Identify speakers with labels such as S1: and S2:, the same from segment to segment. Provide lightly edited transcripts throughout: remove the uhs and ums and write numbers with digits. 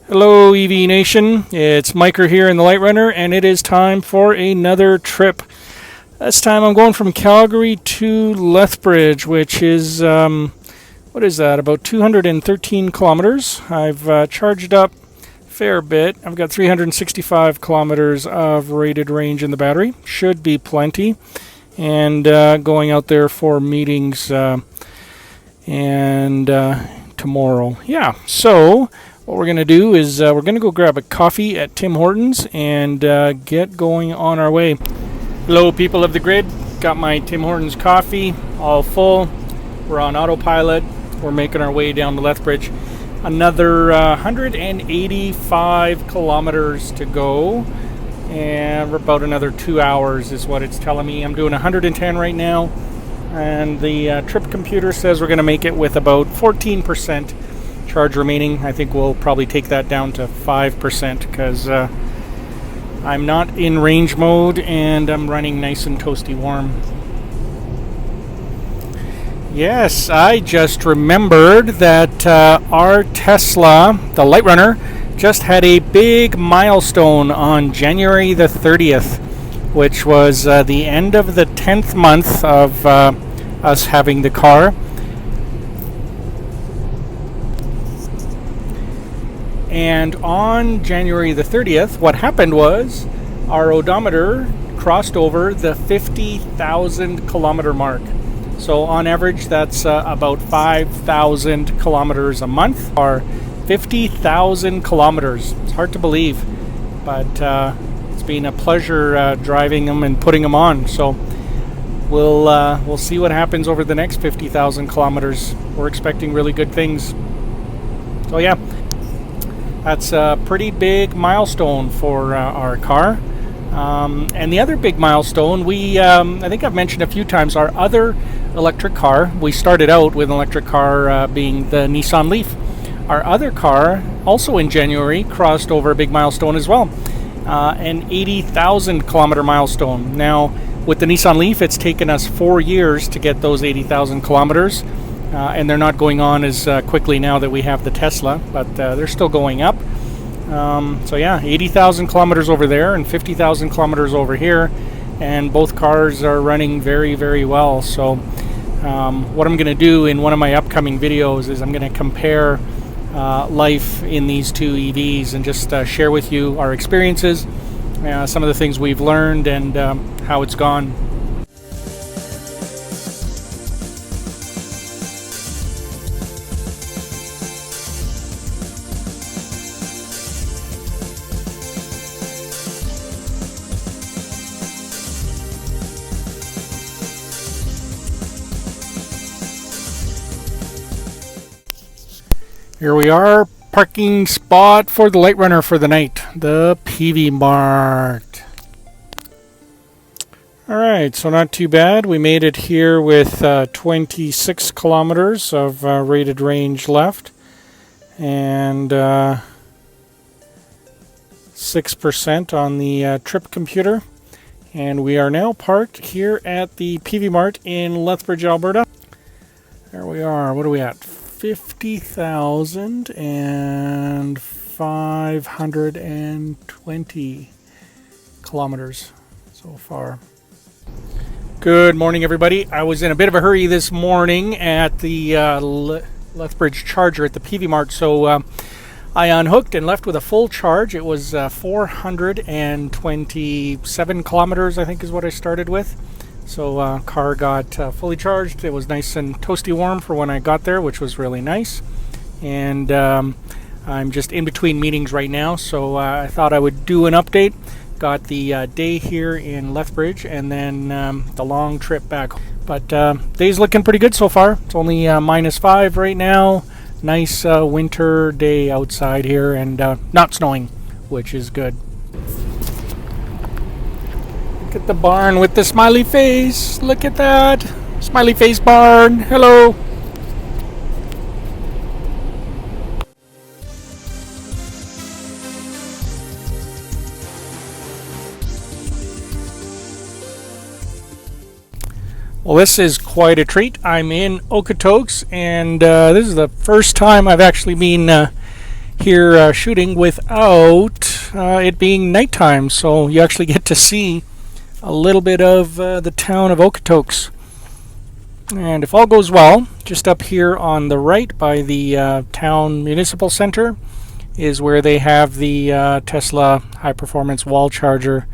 S1: Hello EV Nation, it's Miker here in the Light Runner, and it is time for another trip. This time I'm going from Calgary to Lethbridge, which is, what is that, about 213 kilometers. I've charged up a fair bit. I've got 365 kilometers of rated range in the battery. Should be plenty. And going out there for meetings and tomorrow. Yeah, so what we're going to do is we're going to go grab a coffee at Tim Hortons and get going on our way. Hello people of the grid, got my Tim Hortons coffee all full. We're on autopilot. We're making our way down to Lethbridge. Another 185 kilometers to go, and about another 2 hours is what it's telling me. I'm doing 110 right now, and the trip computer says we're going to make it with about 14% charge remaining. I think we'll probably take that down to 5% because I'm not in range mode and I'm running nice and toasty warm. Yes, I just remembered that our Tesla, the Light Runner, just had a big milestone on January the 30th, which was the end of the 10th month of us having the car. And on January the 30th, what happened was our odometer crossed over the 50,000 kilometer mark. So on average, that's about 5,000 kilometers a month, or 50,000 kilometers. It's hard to believe, but it's been a pleasure driving them and putting them on. So we'll see what happens over the next 50,000 kilometers. We're expecting really good things. So yeah. That's a pretty big milestone for our car. And the other big milestone, I think I've mentioned a few times, our other electric car. We started out with an electric car being the Nissan Leaf. Our other car, also in January, crossed over a big milestone as well. An 80,000 kilometer milestone. Now, with the Nissan Leaf, it's taken us 4 years to get those 80,000 kilometers. And they're not going on as quickly now that we have the Tesla, but they're still going up. So yeah, 80,000 kilometers over there and 50,000 kilometers over here, and both cars are running very, very well. So what I'm going to do in one of my upcoming videos is I'm going to compare life in these two EVs and just share with you our experiences, some of the things we've learned, and how it's gone. Here we are, parking spot for the Light Runner for the night, the PV Mart. Alright, so not too bad. We made it here with 26 kilometers of rated range left, and 6% on the trip computer. And we are now parked here at the PV Mart in Lethbridge, Alberta. There we are. What are we at? 50,520 kilometers so far. Good morning, everybody. I was in a bit of a hurry this morning at the Lethbridge charger at the PV Mart, so I unhooked and left with a full charge. It was 427 kilometers, I think, is what I started with. So car got fully charged. It was nice and toasty warm for when I got there, which was really nice. And I'm just in between meetings right now, so I thought I would do an update. Got the day here in Lethbridge and then the long trip back. But day's looking pretty good so far. It's only -5 right now. Nice winter day outside here, and not snowing, which is good. Look at the barn with the smiley face. Look at that. Smiley face barn. Hello. Well, this is quite a treat. I'm in Okotoks, and this is the first time I've actually been here shooting without it being nighttime, so you actually get to see a little bit of the town of Okotoks. And if all goes well, just up here on the right by the town municipal center is where they have the Tesla high-performance wall charger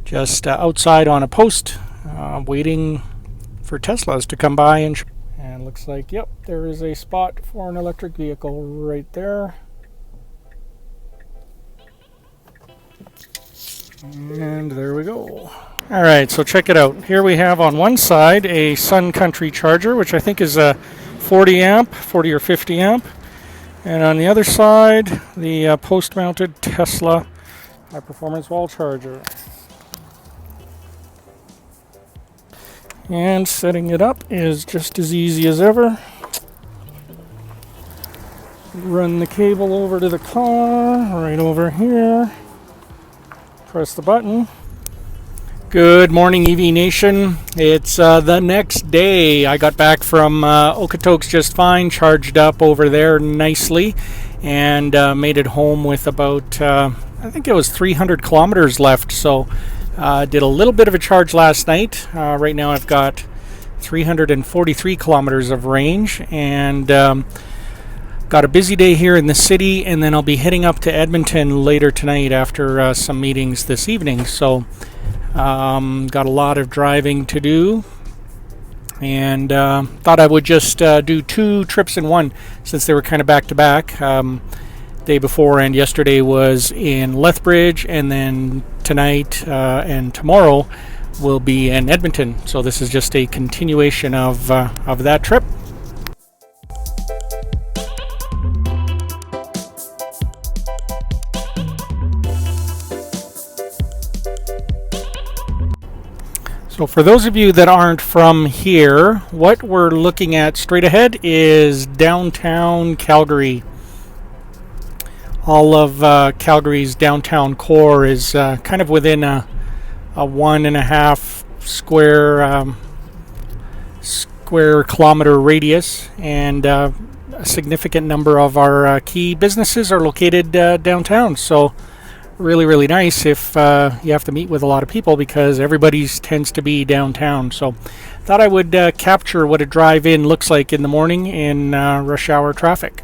S1: just outside on a post, waiting for Teslas to come by. And looks like, yep, there is a spot for an electric vehicle right there. And there we go. Alright, so check it out. Here we have on one side a Sun Country charger, which I think is a 40 or 50 amp. And on the other side, the post-mounted Tesla high-performance wall charger. And setting it up is just as easy as ever. Run the cable over to the car, right over here. Press the button. Good morning, EV Nation. It's the next day. I got back from Okotoks just fine, charged up over there nicely, and made it home with about, I think it was 300 kilometers left. So did a little bit of a charge last night. Right now I've got 343 kilometers of range, and got a busy day here in the city, and then I'll be heading up to Edmonton later tonight after some meetings this evening. So got a lot of driving to do, and thought I would just do 2 trips in one, since they were kind of back to back. Day before and yesterday was in Lethbridge, and then tonight and tomorrow will be in Edmonton. So this is just a continuation of that trip. So for those of you that aren't from here, what we're looking at straight ahead is downtown Calgary. All of Calgary's downtown core is kind of within a 1.5 square kilometer radius, and a significant number of our key businesses are located downtown. So really nice if you have to meet with a lot of people, because everybody tends to be downtown. So thought I would capture what a drive-in looks like in the morning in rush hour traffic.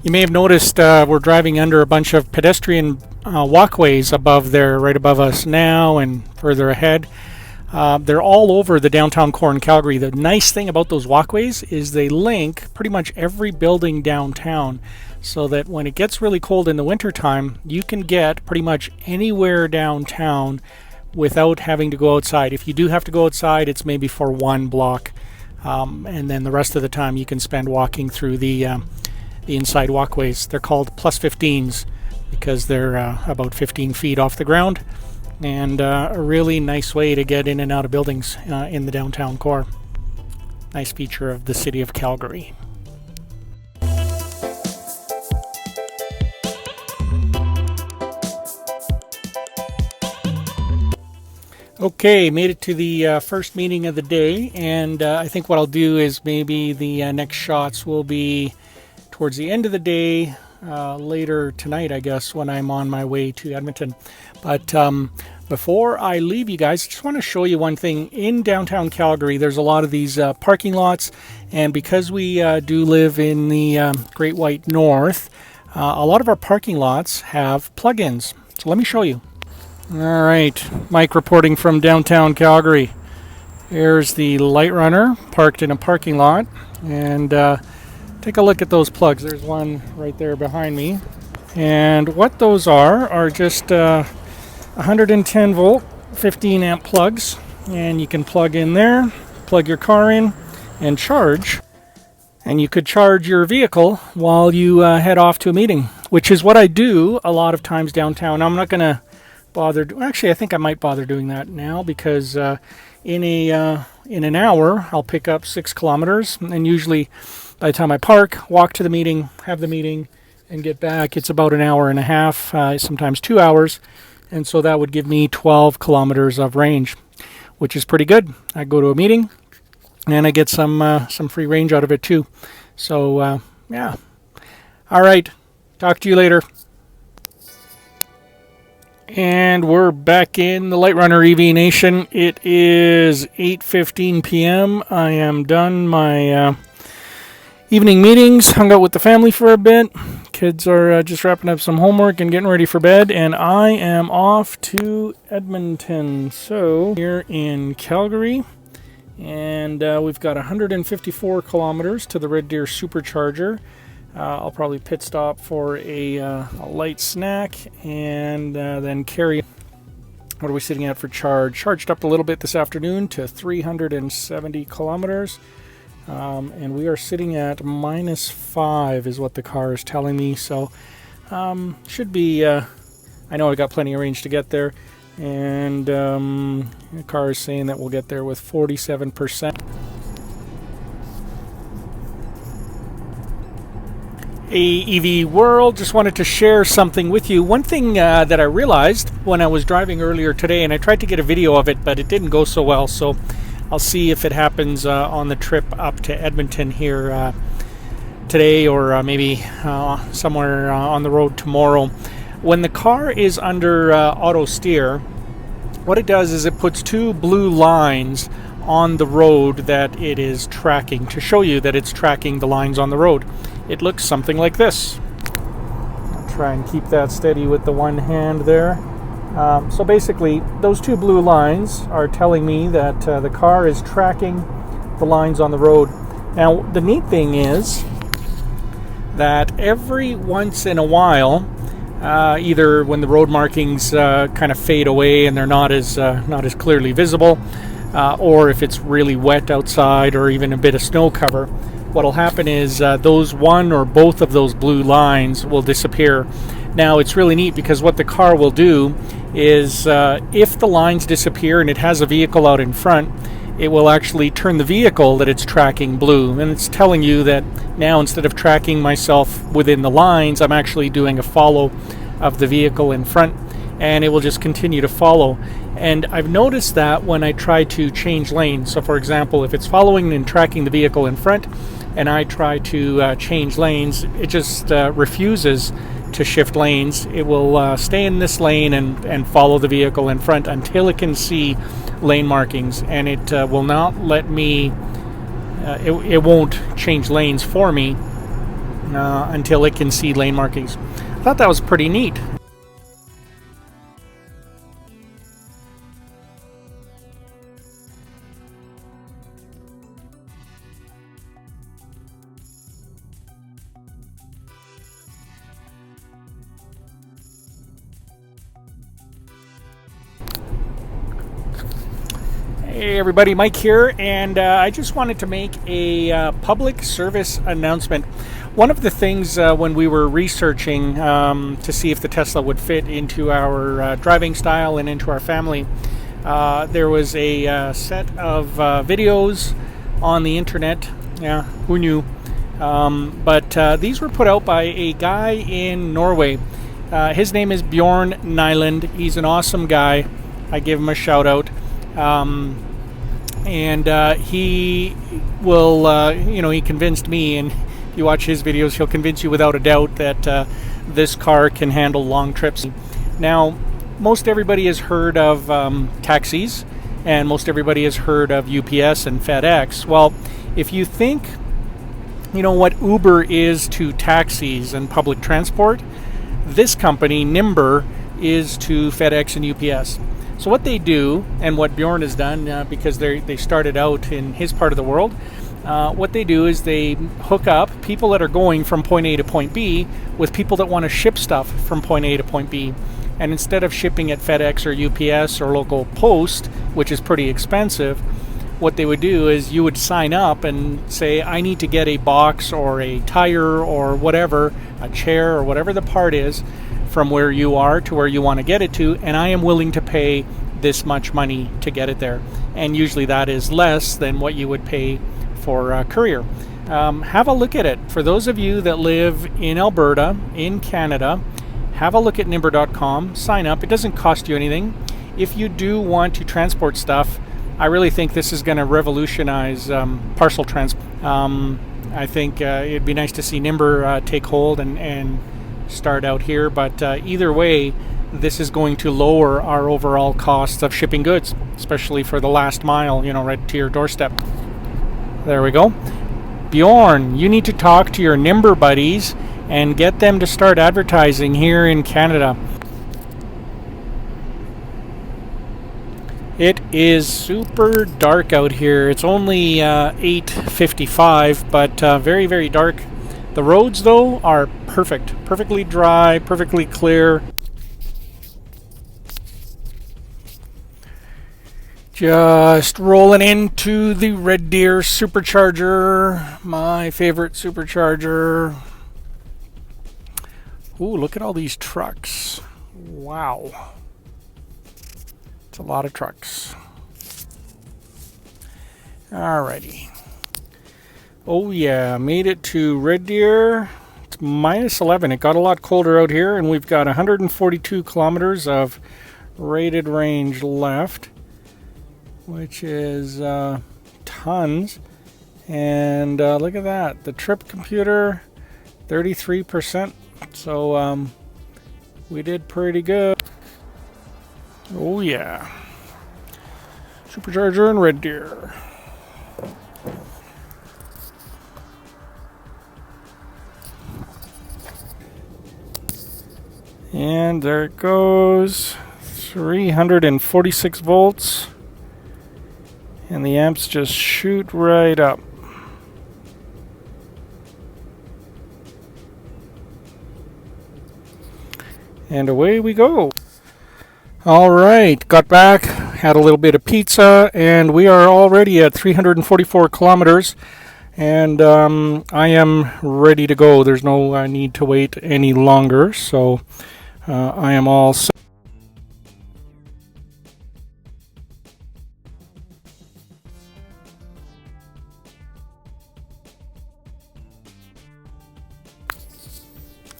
S1: You may have noticed we're driving under a bunch of pedestrian walkways above there, right above us now and further ahead. They're all over the downtown core in Calgary. The nice thing about those walkways is they link pretty much every building downtown, so that when it gets really cold in the wintertime, you can get pretty much anywhere downtown without having to go outside. If you do have to go outside, it's maybe for one block, and then the rest of the time you can spend walking through the inside walkways. They're called plus 15s because they're about 15 feet off the ground, and a really nice way to get in and out of buildings in the downtown core. Nice feature of the city of Calgary. Okay, made it to the first meeting of the day, and I think what I'll do is maybe the next shots will be towards the end of the day, later tonight, I guess, when I'm on my way to Edmonton. But before I leave you guys, I just want to show you one thing. In downtown Calgary, there's a lot of these parking lots, and because we do live in the Great White North, a lot of our parking lots have plug-ins. So let me show you. All right, Mike reporting from downtown Calgary. Here's the Light Runner parked in a parking lot, and take a look at those plugs. There's one right there behind me, and what those are just 110 volt 15 amp plugs, and you can plug in there, plug your car in and charge, and you could charge your vehicle while you head off to a meeting, which is what I do a lot of times downtown. I'm not going to actually, I think I might bother doing that now, because in an hour I'll pick up 6 kilometers, and usually by the time I park, walk to the meeting, have the meeting, and get back, it's about an hour and a half, sometimes 2 hours, and so that would give me 12 kilometers of range, which is pretty good. I go to a meeting, and I get some free range out of it too. So yeah. All right, talk to you later. And we're back in the Light Runner EV Nation. It is 8:15 p.m. I am done my evening meetings, hung out with the family for a bit. Kids are just wrapping up some homework and getting ready for bed, and I am off to Edmonton. So here in Calgary, and we've got 154 kilometers to the Red Deer Supercharger. I'll probably pit stop for a light snack, and then carry. What are we sitting at for charge? Charged up a little bit this afternoon to 370 kilometers. And we are sitting at -5 is what the car is telling me. So should be, I know I got plenty of range to get there. And the car is saying that we'll get there with 47%. Hey, EV World, just wanted to share something with you. One thing that I realized when I was driving earlier today, and I tried to get a video of it, but it didn't go so well, so I'll see if it happens on the trip up to Edmonton here today, or maybe somewhere on the road tomorrow. When the car is under auto steer, what it does is it puts 2 blue lines on the road that it is tracking to show you that it's tracking the lines on the road. It looks something like this. I'll try and keep that steady with the one hand there. So basically, those 2 blue lines are telling me that the car is tracking the lines on the road. Now, the neat thing is that every once in a while, either when the road markings kind of fade away and they're not as clearly visible, or if it's really wet outside or even a bit of snow cover, what'll happen is those one or both of those blue lines will disappear. Now, it's really neat because what the car will do is if the lines disappear and it has a vehicle out in front, it will actually turn the vehicle that it's tracking blue, and it's telling you that now, instead of tracking myself within the lines, I'm actually doing a follow of the vehicle in front, and it will just continue to follow. And I've noticed that when I try to change lanes, so for example, if it's following and tracking the vehicle in front and I try to change lanes, it just refuses to shift lanes. It will stay in this lane and follow the vehicle in front until it can see lane markings, and it will not let me, it won't change lanes for me until it can see lane markings. I thought that was pretty neat. Hey everybody, Mike here, and I just wanted to make a public service announcement. One of the things when we were researching to see if the Tesla would fit into our driving style and into our family, there was a set of videos on the internet. Yeah, who knew? But these were put out by a guy in Norway. His name is Bjorn Nyland. He's an awesome guy. I give him a shout out. And he will, he convinced me, and if you watch his videos, he'll convince you without a doubt that this car can handle long trips. Now, most everybody has heard of taxis, and most everybody has heard of UPS and FedEx. Well, if you think, what Uber is to taxis and public transport, this company, Nimber, is to FedEx and UPS. So what they do, and what Bjorn has done, because they started out in his part of the world, what they do is they hook up people that are going from point A to point B with people that want to ship stuff from point A to point B. And instead of shipping at FedEx or UPS or local post, which is pretty expensive, what they would do is you would sign up and say, I need to get a box or a tire or whatever, a chair or whatever the part is, from where you are to where you want to get it to, and I am willing to pay this much money to get it there. And usually that is less than what you would pay for a courier. Have a look at it. For those of you that live in Alberta, in Canada, have a look at nimber.com, sign up. It doesn't cost you anything. If you do want to transport stuff, I really think this is going to revolutionize parcel transport. I think it'd be nice to see Nimber take hold and start out here, but either way, this is going to lower our overall costs of shipping goods, especially for the last mile, right to your doorstep. There we go. Bjorn, you need to talk to your Nimber buddies and get them to start advertising here in Canada. It is super dark out here. It's only 8:55, but very, very dark. The roads, though, are perfectly dry, perfectly clear. Just rolling into the Red Deer Supercharger, my favorite supercharger. Ooh, look at all these trucks. Wow. It's a lot of trucks. Alrighty. Oh yeah, made it to Red Deer. It's -11. It got a lot colder out here, and we've got 142 kilometers of rated range left, which is tons. And look at that. The trip computer, 33%. So we did pretty good. Oh yeah. Supercharger in Red Deer. And there it goes. 346 volts. And the amps just shoot right up. And away we go. All right, got back, had a little bit of pizza, and we are already at 344 kilometers. And I am ready to go. There's no need to wait any longer, so I am all set.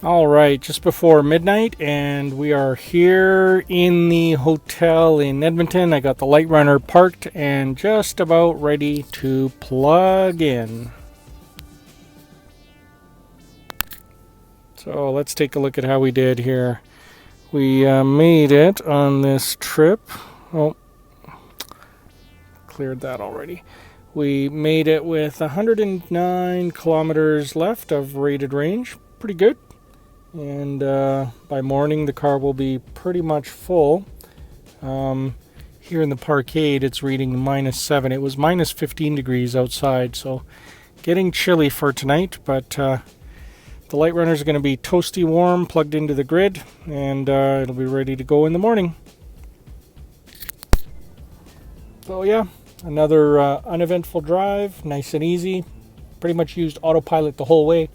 S1: All right, just before midnight, and we are here in the hotel in Edmonton. I got the light runner parked and just about ready to plug in. So let's take a look at how we did here. We made it on this trip. Oh, cleared that already. We made it with 109 kilometers left of rated range. Pretty good. And by morning the car will be pretty much full. Here in the parkade it's reading -7. It was -15 degrees outside, so getting chilly for tonight, but the light runners are going to be toasty warm, plugged into the grid, and it'll be ready to go in the morning. So yeah, another uneventful drive, nice and easy. Pretty much used Autopilot the whole way.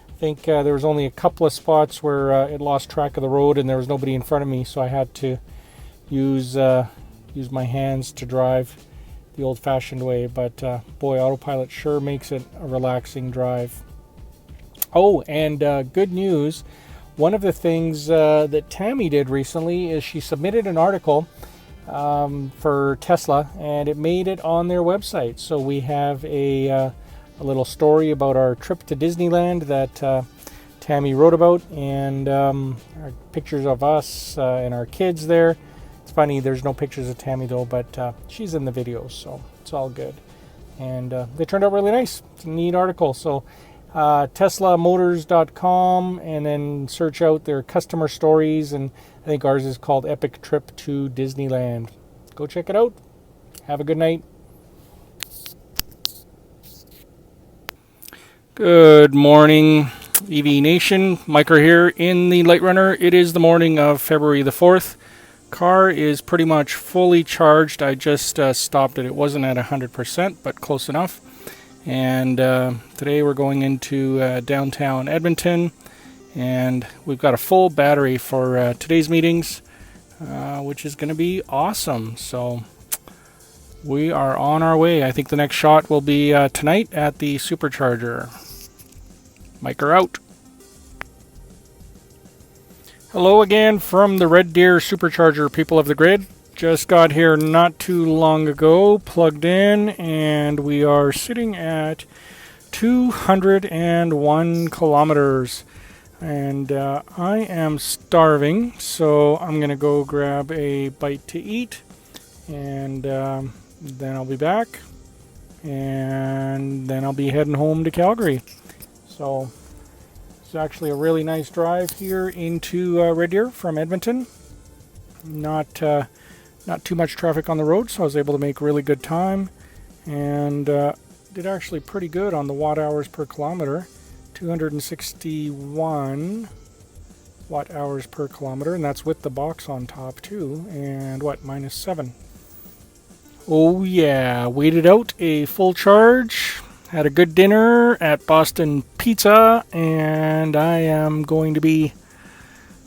S1: I think there was only a couple of spots where it lost track of the road and there was nobody in front of me, so I had to use my hands to drive the old-fashioned way. But boy, Autopilot sure makes it a relaxing drive. Oh, and good news. One of the things that Tammy did recently is she submitted an article for Tesla, and it made it on their website. So we have a little story about our trip to Disneyland that Tammy wrote about, and pictures of us and our kids there. It's funny, there's no pictures of Tammy though, but she's in the videos, so it's all good. And they turned out really nice. It's a neat article. So teslamotors.com, and then search out their customer stories, and I think ours is called Epic Trip to Disneyland. Go check it out. Have a good night. Good morning, EV Nation. Micro here in the Light Runner. It is the morning of February the 4th. Car is pretty much fully charged. I just stopped it. It wasn't at 100%, but close enough. And today we're going into downtown Edmonton, and we've got a full battery for today's meetings, which is going to be awesome. So we are on our way. I think the next shot will be tonight at the Supercharger. Micro out. Hello again from the Red Deer Supercharger, people of the grid. Just got here not too long ago, plugged in, and we are sitting at 201 kilometers. And I am starving, so I'm going to go grab a bite to eat, and then I'll be back, and then I'll be heading home to Calgary. So it's actually a really nice drive here into Red Deer from Edmonton. Not too much traffic on the road, so I was able to make really good time, and did actually pretty good on the watt hours per kilometer. 261 watt hours per kilometer, and that's with the box on top too. And what, -7. Oh yeah, waited out a full charge. Had a good dinner at Boston Pizza, and I am going to be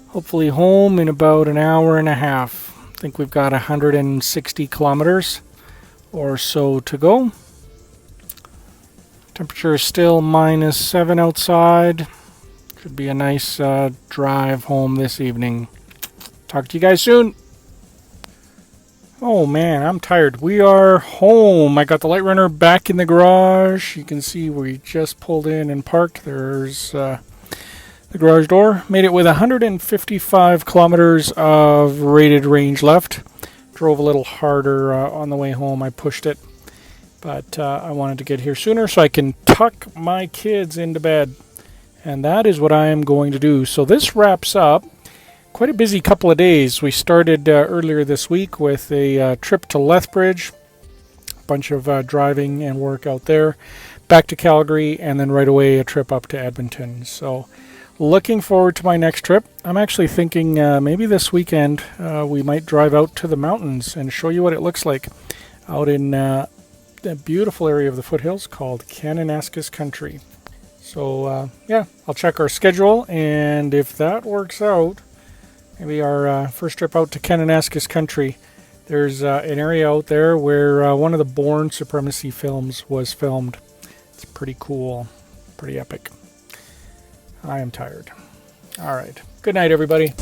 S1: hopefully home in about an hour and a half. I think we've got 160 kilometers or so to go. Temperature is still -7 outside. Should be a nice drive home this evening. Talk to you guys soon. Oh man, I'm tired. We are home. I got the Light Runner back in the garage. You can see we just pulled in and parked. There's the garage door. Made it with 155 kilometers of rated range left. Drove a little harder on the way home. I pushed it. But I wanted to get here sooner so I can tuck my kids into bed. And that is what I am going to do. So this wraps up quite a busy couple of days. We started earlier this week with a trip to Lethbridge, a bunch of driving and work out there, back to Calgary, and then right away a trip up to Edmonton. So looking forward to my next trip. I'm actually thinking maybe this weekend we might drive out to the mountains and show you what it looks like out in a beautiful area of the foothills called Kananaskis Country. So yeah, I'll check our schedule, and if that works out, maybe our first trip out to Kananaskis Country. There's an area out there where one of the Bourne Supremacy films was filmed. It's pretty cool, pretty epic. I am tired. All right. Good night, everybody.